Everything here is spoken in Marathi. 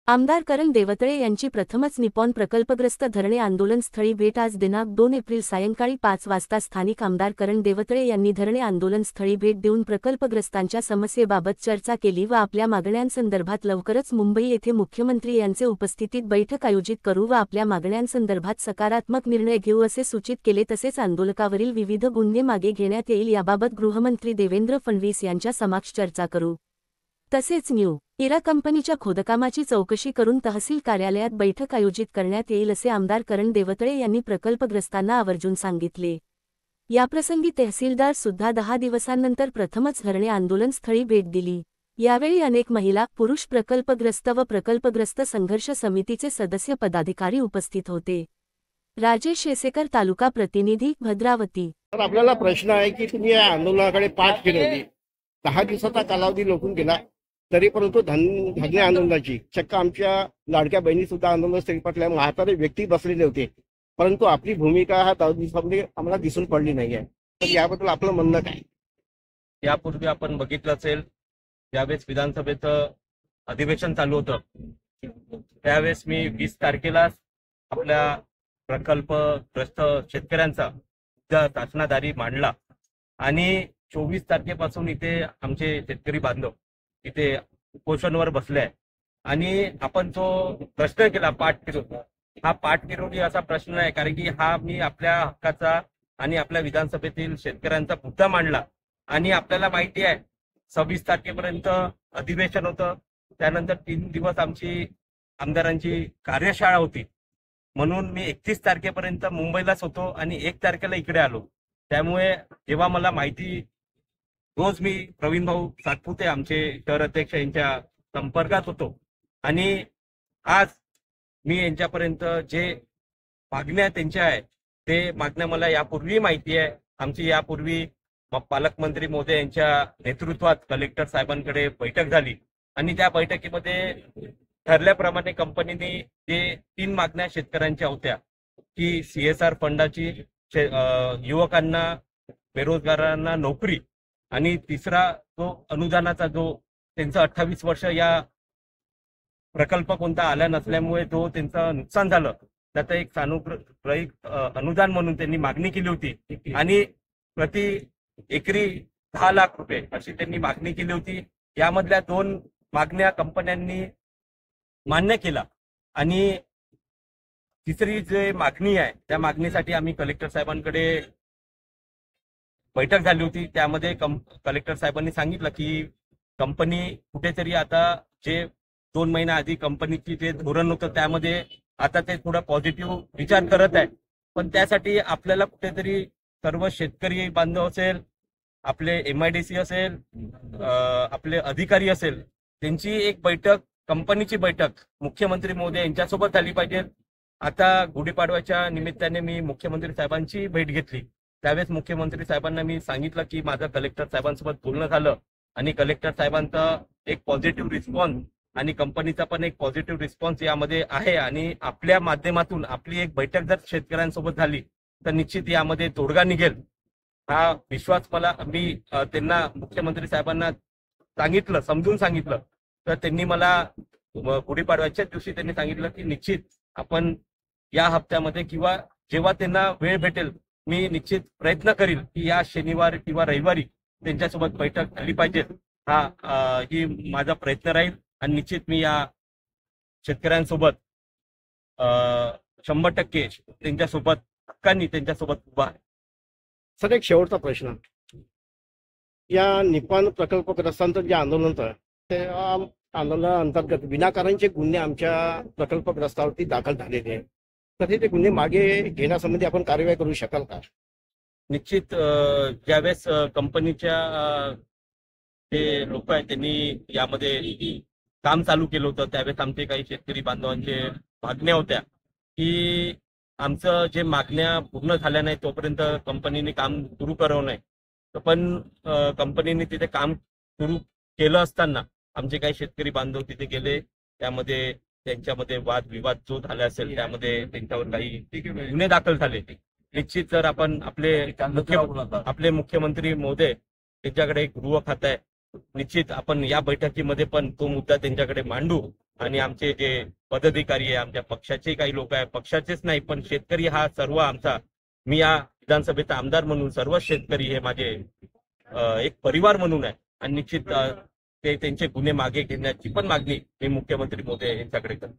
आमदार करण देवतळे यांची प्रथमच निपॉन प्रकल्पग्रस्त धरणे आंदोलनस्थळी भेट आज दिनांक 2 एप्रिल सायंकाळी 5 वाजता स्थानिक आमदार करण देवतळे यांनी धरणे आंदोलनस्थळी भेट देऊन प्रकल्पग्रस्तांच्या समस्येबाबत चर्चा केली व आपल्या मागण्यांसंदर्भात लवकरच मुंबई येथे मुख्यमंत्री यांचे उपस्थितीत बैठक आयोजित करू व आपल्या मागण्यांसंदर्भात सकारात्मक निर्णय घेऊ असे सूचित केले। तसेच आंदोलकावरील विविध गुन्हे मागे घेण्यात येईल याबाबत गृहमंत्री देवेंद्र फडणवीस यांच्या समक्ष चर्चा करू। तसेच न्यू इरा कंपनीच्या खोदकामाची चौकशी करून तहसील कार्यालयात बैठक आयोजित करण्यात येईल असे आमदार करण देवतळे यांनी प्रकल्पग्रस्तांना आवर्जून सांगितले। याप्रसंगी तहसीलदार सुद्धा 10 दिवसांनंतर प्रथमच धरणे आंदोलनस्थळी भेट दिली। यावेळी अनेक महिला, पुरुष प्रकल्पग्रस्त व प्रकल्पग्रस्त संघर्ष समितीचे सदस्य पदाधिकारी उपस्थित होते। राजेश येसेकर, तालुका प्रतिनिधी, भद्रावती। तर आपल्याला प्रश्न आहे की तुम्ही या आंदोलनाकडे पाठ फिरवली, 10 दिवसाचा कालावधी लोटून गेला तरी परंतु धरणे आंदोलनाची चक्क आमच्या लाडक्या बहिणी सुद्धा आंदोलनस्थळी पटल्या, म्हातारे व्यक्ती बसलेले होते, परंतु आपली भूमिका हा 10 दिवसामध्ये आम्हाला दिसून पडली नाहीये। तर याबद्दल आपलं म्हणणं काय? यापूर्वी आपण बघितलं असेल, ज्यावेळेस विधानसभेचं अधिवेशन चालू होतं त्यावेळेस मी 20 तारखेला आपल्या प्रकल्पग्रस्त शेतकऱ्यांचा शासनाधारी मांडला आणि 24 तारखेपासून इथे आमचे शेतकरी बांधव इथे उपोषणवर बसले आहे आणि आपण जो प्रश्न केला पाठ फिरवून, हा पाठ फिरवणी असा प्रश्न आहे कारण की हा मी आपल्या हक्काचा आणि आपल्या विधानसभेतील शेतकऱ्यांचा मुद्दा मांडला आणि आपल्याला माहिती आहे 26 तारखेपर्यंत अधिवेशन होतं, त्यानंतर 3 दिवस आमची आमदारांची कार्यशाळा होती, म्हणून मी 31 तारखेपर्यंत मुंबईलाच होतो आणि 1 तारखेला इकडे आलो। त्यामुळे जेव्हा मला माहिती, रोज मी प्रवीण भाऊ सातपुते आमचे शहर अध्यक्ष यांच्या संपर्कात होतो आणि आज मी यांच्यापर्यंत जे मागण्या त्यांच्या आहे ते मागण्या मला यापूर्वी माहिती आहे। आमची यापूर्वी पालकमंत्री महोदय यांच्या नेतृत्वात कलेक्टर साहेबांकडे बैठक झाली आणि त्या बैठकीमध्ये ठरल्याप्रमाणे कंपनीने जे 3 मागण्या शेतकऱ्यांच्या होत्या की CSR फंडाची, युवकांना, बेरोजगारांना नोकरी आणि तिसरा जो अनुदानाचा, जो त्यांचं 28 वर्ष या प्रकल्प कोणता आला नसल्यामुळे जो त्यांचं नुकसान झालं, त्याचं एक सानुग्रहिक अनुदान म्हणून त्यांनी मागणी केली होती आणि प्रति एकरी 10 लाख रुपये अशी त्यांनी मागणी केली होती। यामधल्या 2 मागण्या कंपन्यांनी मान्य केला आणि तिसरी जे मागणी आहे त्या मागणीसाठी आम्ही कलेक्टर साहेबांकडे बैठक झाली होती। त्यामध्ये कलेक्टर साहेबांनी सांगितलं की कंपनी कुठेतरी आता जे 2 महिना आधी कंपनीची जे धोरण होतं त्यामध्ये आता ते थोडा पॉझिटिव्ह विचार करत आहे, पण त्यासाठी आपल्याला कुठेतरी सर्व शेतकरी बांधव असेल, आपले MIDC असेल, आपले अधिकारी असेल, त्यांची एक बैठक, कंपनीची बैठक मुख्यमंत्री महोदय यांच्यासोबत झाली पाहिजे। आता गुढीपाडव्याच्या निमित्ताने मी मुख्यमंत्री साहेबांची भेट घेतली, त्यावेळेस मुख्यमंत्री साहेबांना मी सांगितलं की माझं कलेक्टर साहेबांसोबत बोलणं झालं आणि कलेक्टर साहेबांचा एक पॉझिटिव्ह रिस्पॉन्स आणि कंपनीचा पण एक पॉझिटिव्ह रिस्पॉन्स यामध्ये आहे आणि आपल्या माध्यमातून आपली एक बैठक जर शेतकऱ्यांसोबत झाली तर निश्चित यामध्ये तोडगा निघेल, हा विश्वास मी त्यांना, मुख्यमंत्री साहेबांना सांगितलं, समजून सांगितलं। तर त्यांनी मला गुढीपाडव्याच्याच दिवशी त्यांनी सांगितलं की निश्चित आपण या हप्त्यामध्ये किंवा जेव्हा त्यांना वेळ भेटेल मी निश्चित प्रयत्न करील की या शनिवार किंवा रविवारी त्यांच्यासोबत बैठक झाली पाहिजे, ही माझा प्रयत्न राहील आणि निश्चित मी या शेतकऱ्यांसोबत 100% त्यांच्यासोबत हक्कांनी त्यांच्यासोबत उभा आहे। सर, एक शेवटचा प्रश्न, या निपॉन प्रकल्पग्रस्तांचं जे आंदोलन होतं त्या आंदोलनाअंतर्गत विनाकारणचे गुन्हे आमच्या प्रकल्पग्रस्तावरती दाखल झालेले आहेत, तर ते गुन्हे मागे घेण्यासंबंधी आपण कारवाई करू शकाल का? निश्चित ज्यावेळेस कंपनीच्या जे लोक आहेत त्यांनी यामध्ये काम चालू केलं होतं त्यावेळेस आमचे काही शेतकरी बांधवांचे मागण्या होत्या की आमचं जे मागण्या पूर्ण झाल्या नाही तोपर्यंत कंपनीने काम सुरू करावं नाही, पण कंपनीने तिथे काम सुरू केलं असताना आमचे काही शेतकरी बांधव तिथे गेले, त्यामध्ये त्यांच्यामध्ये वादविवाद जो झाला असेल त्यामध्ये त्यांच्यावर काही गुन्हे दाखल झाले। निश्चित जर आपण आपले मुख्यमंत्री महोदय त्यांच्याकडे एक गृह खातं आहे, निश्चित आपण या बैठकीमध्ये पण तो मुद्दा त्यांच्याकडे मांडू आणि आमचे जे पदाधिकारी आहे, आमच्या पक्षाचे काही लोक आहे, पक्षाचेच नाही पण शेतकरी हा सर्व आमचा, मी या विधानसभेचा आमदार म्हणून सर्व शेतकरी हे माझे एक परिवार म्हणून आहे आणि निश्चित ते त्यांचे गुन्हे मागे घेण्याची पण मागणी मी मुख्यमंत्री महोदय यांच्याकडे करतो.